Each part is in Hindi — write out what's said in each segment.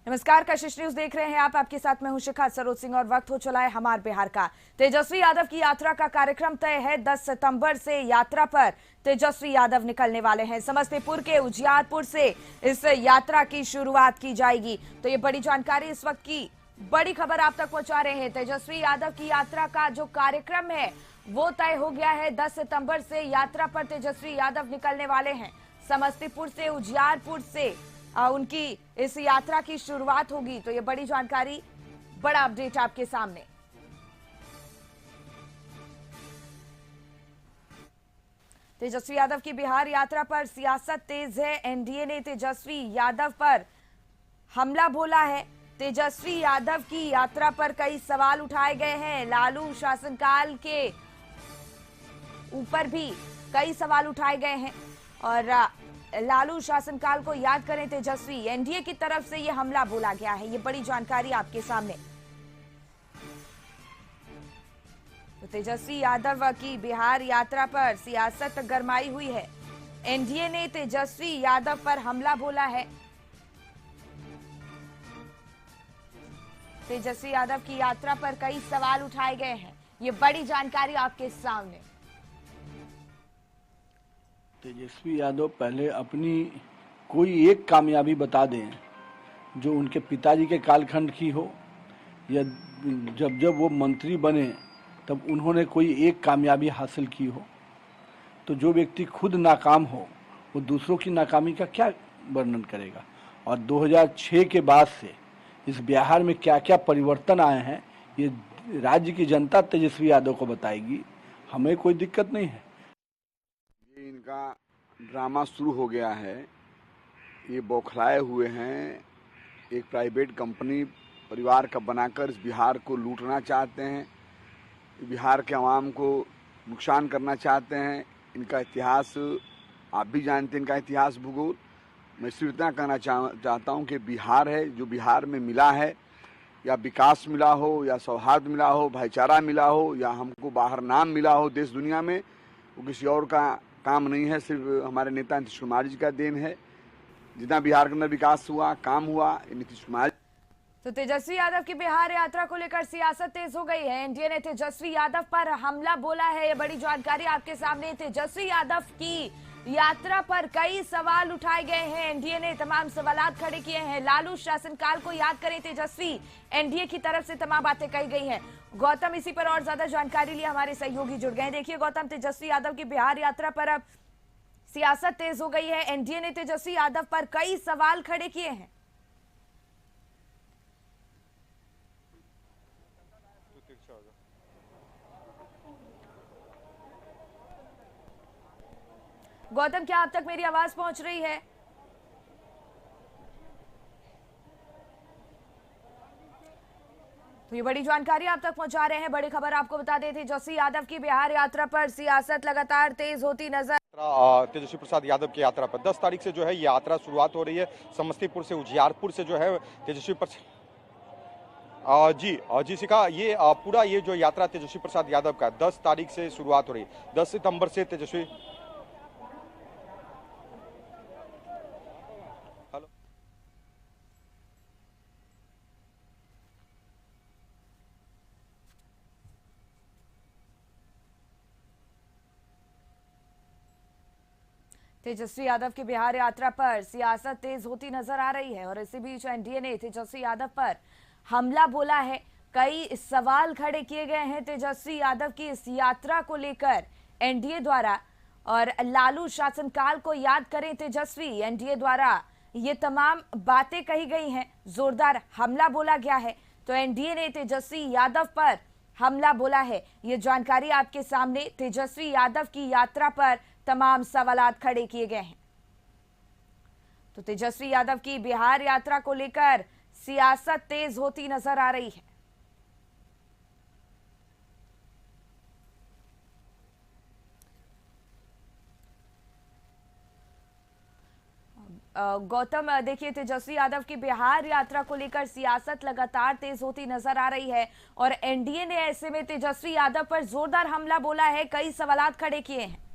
नमस्कार, कशिश न्यूज देख रहे हैं आप। आपके साथ मैं हूं शिखा सरोज सिंह और वक्त हो चला है हमार बिहार का। तेजस्वी यादव की यात्रा का कार्यक्रम तय है। 10 सितंबर से यात्रा पर तेजस्वी यादव निकलने वाले हैं। समस्तीपुर के उजियारपुर से इस यात्रा की शुरुआत की जाएगी। तो ये बड़ी जानकारी, इस वक्त की बड़ी खबर आप तक पहुंचा रहे हैं। तेजस्वी यादव की यात्रा का जो कार्यक्रम है वो तय हो गया है। 10 सितंबर से यात्रा पर तेजस्वी यादव निकलने वाले हैं। समस्तीपुर से उजियारपुर से उनकी इस यात्रा की शुरुआत होगी। तो ये बड़ी जानकारी, बड़ा अपडेट आपके सामने। तेजस्वी यादव की बिहार यात्रा पर सियासत तेज है। एनडीए ने तेजस्वी यादव पर हमला बोला है। तेजस्वी यादव की यात्रा पर कई सवाल उठाए गए हैं। लालू शासनकाल के ऊपर भी कई सवाल उठाए गए हैं और लालू शासनकाल को याद करें तेजस्वी, एनडीए की तरफ से यह हमला बोला गया है। ये बड़ी जानकारी आपके सामने। तो तेजस्वी यादव की बिहार यात्रा पर सियासत गरमाई हुई है। एनडीए ने तेजस्वी यादव पर हमला बोला है। तेजस्वी यादव की यात्रा पर कई सवाल उठाए गए हैं। ये बड़ी जानकारी आपके सामने। तेजस्वी यादव पहले अपनी कोई एक कामयाबी बता दें जो उनके पिताजी के कालखंड की हो, या जब जब वो मंत्री बने तब उन्होंने कोई एक कामयाबी हासिल की हो। तो जो व्यक्ति खुद नाकाम हो वो दूसरों की नाकामी का क्या वर्णन करेगा। और 2006 के बाद से इस बिहार में क्या क्या परिवर्तन आए हैं ये राज्य की जनता तेजस्वी यादव को बताएगी। हमें कोई दिक्कत नहीं है। इनका ड्रामा शुरू हो गया है। ये बौखलाए हुए हैं। एक प्राइवेट कंपनी परिवार का बनाकर इस बिहार को लूटना चाहते हैं। बिहार के आवाम को नुकसान करना चाहते हैं। इनका इतिहास आप भी जानते हैं, इनका इतिहास भूगोल। मैं सिर्फ इतना कहना चाहता हूँ कि बिहार है, जो बिहार में मिला है, या विकास मिला हो, या सौहार्द मिला हो, भाईचारा मिला हो, या हमको बाहर नाम मिला हो देश दुनिया में, वो किसी और का काम नहीं है, सिर्फ हमारे नेता नीतीश कुमार जी का देन है। जितना बिहार के अंदर विकास हुआ, काम हुआ, नीतीश कुमार। तो तेजस्वी यादव की बिहार यात्रा को लेकर सियासत तेज हो गई है। एनडीए ने तेजस्वी यादव पर हमला बोला है। ये बड़ी जानकारी आपके सामने। तेजस्वी यादव की यात्रा पर कई सवाल उठाए गए हैं। एनडीए ने तमाम सवालात खड़े किए हैं। लालू शासनकाल को याद करें तेजस्वी, एनडीए की तरफ से तमाम बातें कही गई हैं। गौतम इसी पर और ज्यादा जानकारी लिए हमारे सहयोगी जुड़ गए हैं। देखिए गौतम, तेजस्वी यादव की बिहार यात्रा पर अब सियासत तेज हो गई है। एनडीए ने तेजस्वी यादव पर कई सवाल खड़े किए हैं। गौतम, क्या आप तक मेरी आवाज पहुंच रही है? तो ये बड़ी जानकारी आप तक पहुंचा रहे हैं। बड़ी खबर आपको बता दें, तेजस्वी यादव की बिहार यात्रा पर सियासत लगातार तेज होती नजर। तेजस्वी प्रसाद यादव की यात्रा पर 10 तारीख से जो है यात्रा शुरुआत हो रही है। समस्तीपुर से उजियारपुर से जो है तेजस्वी जी शिखा, ये पूरा ये जो यात्रा तेजस्वी प्रसाद यादव का 10 तारीख से शुरुआत हो रही है। 10 सितंबर से तेजस्वी तेजस्वी यादव की बिहार यात्रा पर सियासत तेज होती नजर आ रही है और इसी बीच एनडीए ने तेजस्वी यादव पर हमला बोला है। कई सवाल खड़े किए गए हैं तेजस्वी यादव की इस यात्रा को लेकर एनडीए द्वारा। और लालू शासनकाल को याद करें तेजस्वी, एनडीए द्वारा ये तमाम बातें कही गई हैं। जोरदार हमला बोला गया है। तो एनडीए ने तेजस्वी यादव पर हमला बोला है। ये जानकारी आपके सामने। तेजस्वी यादव की यात्रा पर तमाम सवालात खड़े किए गए हैं। तो तेजस्वी यादव की बिहार यात्रा को लेकर सियासत तेज होती नजर आ रही है। गौतम, देखिए तेजस्वी यादव की बिहार यात्रा को लेकर सियासत लगातार तेज होती नजर आ रही है और एनडीए ने ऐसे में तेजस्वी यादव पर जोरदार हमला बोला है। कई सवालात खड़े किए हैं।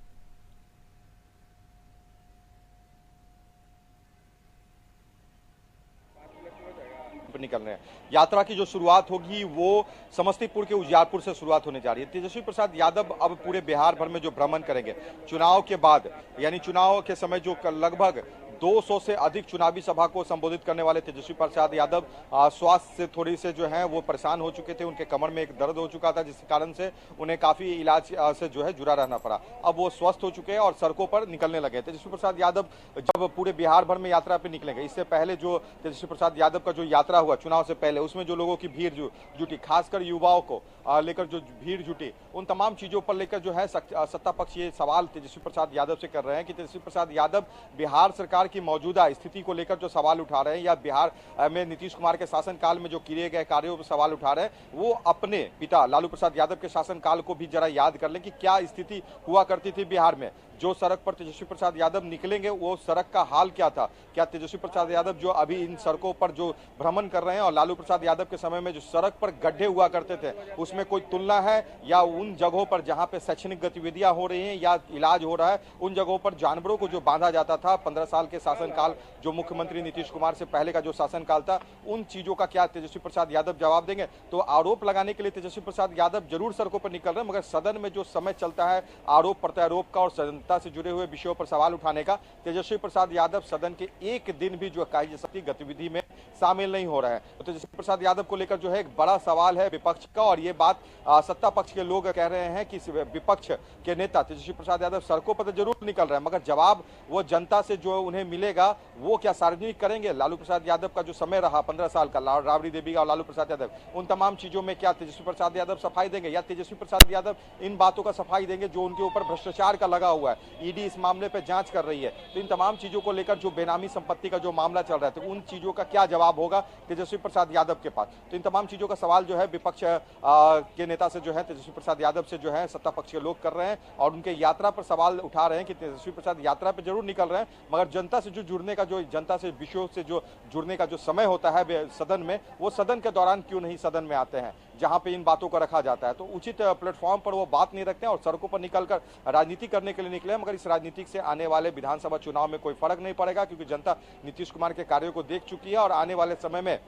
निकल रहे हैं। यात्रा की जो शुरुआत होगी वो समस्तीपुर के उजियारपुर से शुरुआत होने जा रही है। तेजस्वी प्रसाद यादव अब पूरे बिहार भर में जो भ्रमण करेंगे चुनाव के बाद, यानी चुनाव के समय जो लगभग 200 से अधिक चुनावी सभा को संबोधित करने वाले तेजस्वी प्रसाद यादव स्वास्थ्य से थोड़ी से जो है वो परेशान हो चुके थे। उनके कमर में एक दर्द हो चुका था, जिस कारण से उन्हें काफी इलाज से जो है जुड़ा रहना पड़ा। अब वो स्वस्थ हो चुके हैं और सड़कों पर निकलने लगे। तेजस्वी प्रसाद यादव जब पूरे बिहार भर में यात्रा पे निकलेंगे, इससे पहले जो तेजस्वी प्रसाद यादव का जो यात्रा हुआ चुनाव से पहले, उसमें जो लोगों की भीड़ जुटी, खासकर युवाओं को लेकर जो भीड़ जुटी, उन तमाम चीजों पर लेकर जो है सत्ता पक्ष ये सवाल तेजस्वी प्रसाद यादव से कर रहे हैं कि तेजस्वी प्रसाद यादव बिहार सरकार की मौजूदा स्थिति को लेकर जो सवाल उठा रहे हैं या बिहार में नीतीश कुमार के शासनकाल में जो किए गए कार्यों पर सवाल उठा रहे हैं, वो अपने पिता लालू प्रसाद यादव के शासनकाल को भी जरा याद कर लें कि क्या स्थिति हुआ करती थी बिहार में। जो सड़क पर तेजस्वी प्रसाद यादव निकलेंगे वो सड़क का हाल क्या था, क्या तेजस्वी प्रसाद यादव जो अभी इन सड़कों पर जो भ्रमण कर रहे हैं और लालू प्रसाद यादव के समय में जो सड़क पर गड्ढे हुआ करते थे उसमें कोई तुलना है, या उन जगहों पर जहां पे शैक्षणिक गतिविधियां हो रही हैं या इलाज हो रहा है, उन जगहों पर जानवरों को जो बांधा जाता था 15 साल के शासनकाल जो मुख्यमंत्री नीतीश कुमार से पहले का जो शासनकाल था, उन चीजों का क्या तेजस्वी प्रसाद यादव जवाब देंगे। तो आरोप लगाने के लिए तेजस्वी प्रसाद यादव जरूर सड़कों पर निकल रहे हैं, मगर सदन में जो समय चलता है आरोप प्रत्यारोप का और जनता से जुड़े हुए विषयों पर सवाल उठाने का, तेजस्वी प्रसाद यादव सदन के एक दिन भी जो कही जा सकती गतिविधि में शामिल नहीं हो रहे हैं। तो तेजस्वी प्रसाद यादव को लेकर जो है एक बड़ा सवाल है विपक्ष का, और ये बात सत्ता पक्ष के लोग कह रहे हैं कि विपक्ष के नेता तेजस्वी प्रसाद यादव सड़कों पर तो जरूर निकल रहे हैं, मगर जवाब वो जनता से जो उन्हें मिलेगा वो क्या सार्वजनिक करेंगे। लालू प्रसाद यादव का जो समय रहा 15 साल का, राबड़ी देवी और लालू प्रसाद यादव, उन तमाम चीजों में क्या तेजस्वी प्रसाद यादव सफाई देंगे, या तेजस्वी प्रसाद यादव इन बातों का सफाई देंगे जो उनके ऊपर भ्रष्टाचार का लगा हुआ है। ईडी इस मामले पर जांच कर रही है, तो इन तमाम चीजों को लेकर जो बेनामी संपत्ति का जो मामला चल रहा है, तो उन चीजों का क्या जवाब होगा तेजस्वी प्रसाद यादव के पास। तो इन तमाम चीजों का सवाल जो है विपक्ष के नेता से जो है तेजस्वी प्रसाद यादव से जो है सत्ता पक्ष के लोग कर रहे हैं, और उनके यात्रा पर सवाल उठा रहे हैं कि तेजस्वी प्रसाद यात्रा पर जरूर निकल रहे हैं, मगर जनता से जो जुड़ने का, जो जनता से विषयों से जो जुड़ने का जो समय होता है सदन में, वो सदन के दौरान क्यों नहीं सदन में आते हैं जहां पे इन बातों को रखा जाता है। तो उचित प्लेटफॉर्म पर वो बात नहीं रखते हैं और सड़कों पर निकलकर राजनीति करने के लिए निकले, मगर इस राजनीति से आने वाले विधानसभा चुनाव में कोई फर्क नहीं पड़ेगा, क्योंकि जनता नीतीश कुमार के कार्यों को देख चुकी है। और आने वाले समय में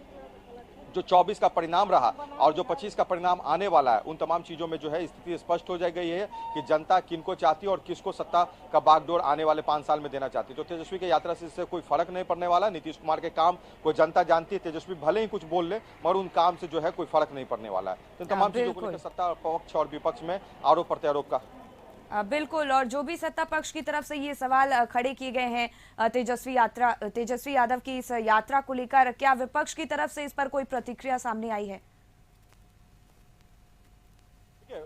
जो 24 का परिणाम रहा और जो 25 का परिणाम आने वाला है, उन तमाम चीजों में जो है स्थिति स्पष्ट हो जाएगी है कि जनता किनको चाहती है और किसको सत्ता का बागडोर आने वाले 5 साल में देना चाहती है। तो तेजस्वी की यात्रा से इससे कोई फर्क नहीं पड़ने वाला। नीतीश कुमार के काम को जनता जानती है, तेजस्वी भले ही कुछ बोल ले मगर उन काम से जो है कोई फर्क नहीं पड़ने वाला है। तो तमाम चीजों को लेकर सत्ता पक्ष और विपक्ष में आरोप प्रत्यारोप का बिल्कुल, और जो भी सत्ता पक्ष की तरफ से ये सवाल खड़े किए गए हैं तेजस्वी यादव की इस यात्रा को लेकर, क्या विपक्ष की तरफ से इस पर कोई प्रतिक्रिया सामने आई है?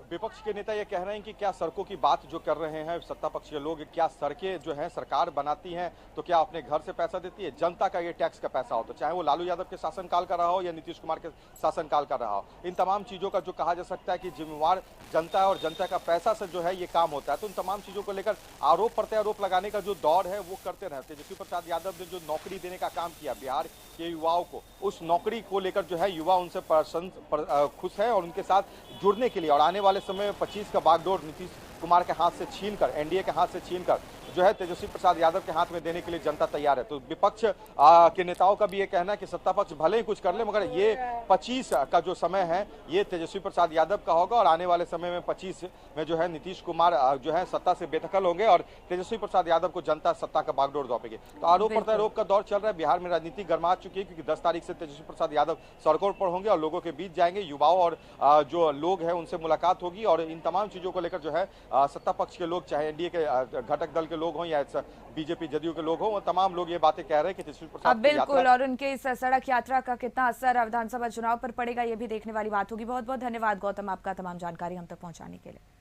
विपक्ष के नेता ये कह रहे हैं कि क्या सड़कों की बात जो कर रहे हैं सत्ता पक्ष के लोग, क्या सड़कें जो हैं सरकार बनाती हैं तो क्या अपने घर से पैसा देती है? जनता का ये टैक्स का पैसा हो, तो चाहे वो लालू यादव के शासनकाल का रहा हो या नीतीश कुमार के शासनकाल का रहा हो, इन तमाम चीजों का जो कहा जा सकता है कि जिम्मेवार जनता और जनता का पैसा से जो है ये काम होता है। तो इन तमाम चीजों को लेकर आरोप प्रत्यारोप लगाने का जो दौर है वो करते रहे। तेजस्वी प्रसाद यादव ने जो नौकरी देने का काम किया बिहार के युवाओं को, उस नौकरी को लेकर जो है युवा उनसे खुश है और उनके साथ जुड़ने के लिए और आने वाले समय में 25 का बागडोर नीतीश कुमार के हाथ से छीनकर, एनडीए के हाथ से छीनकर जो है तेजस्वी प्रसाद यादव के हाथ में देने के लिए जनता तैयार है। तो विपक्ष के नेताओं का भी ये कहना है कि सत्ता पक्ष भले ही कुछ कर ले मगर ये 25 का जो समय है ये तेजस्वी प्रसाद यादव का होगा और आने वाले समय में 25 में जो है नीतीश कुमार जो है सत्ता से बेदखल होंगे और तेजस्वी प्रसाद यादव को जनता सत्ता का बागडोर सौंपेगी। तो आरोप प्रत्यारोप का दौर चल रहा है। बिहार में राजनीति गर्मा चुकी है क्योंकि 10 तारीख से तेजस्वी प्रसाद यादव सड़कों पर होंगे और लोगों के बीच जाएंगे, युवाओं और जो लोग हैं उनसे मुलाकात होगी और इन तमाम चीजों को लेकर जो है सत्ता पक्ष के लोग, चाहे एनडीए के घटक दल के लोग हों या बीजेपी जदयू के लोग हों, वो तमाम लोग ये बातें कह रहे हैं कि तेजस्वी प्रसाद बिल्कुल, और उनके इस सड़क यात्रा का कितना असर विधानसभा चुनाव पर पड़ेगा ये भी देखने वाली बात होगी। बहुत बहुत धन्यवाद गौतम आपका तमाम जानकारी हम तक पहुंचाने के लिए।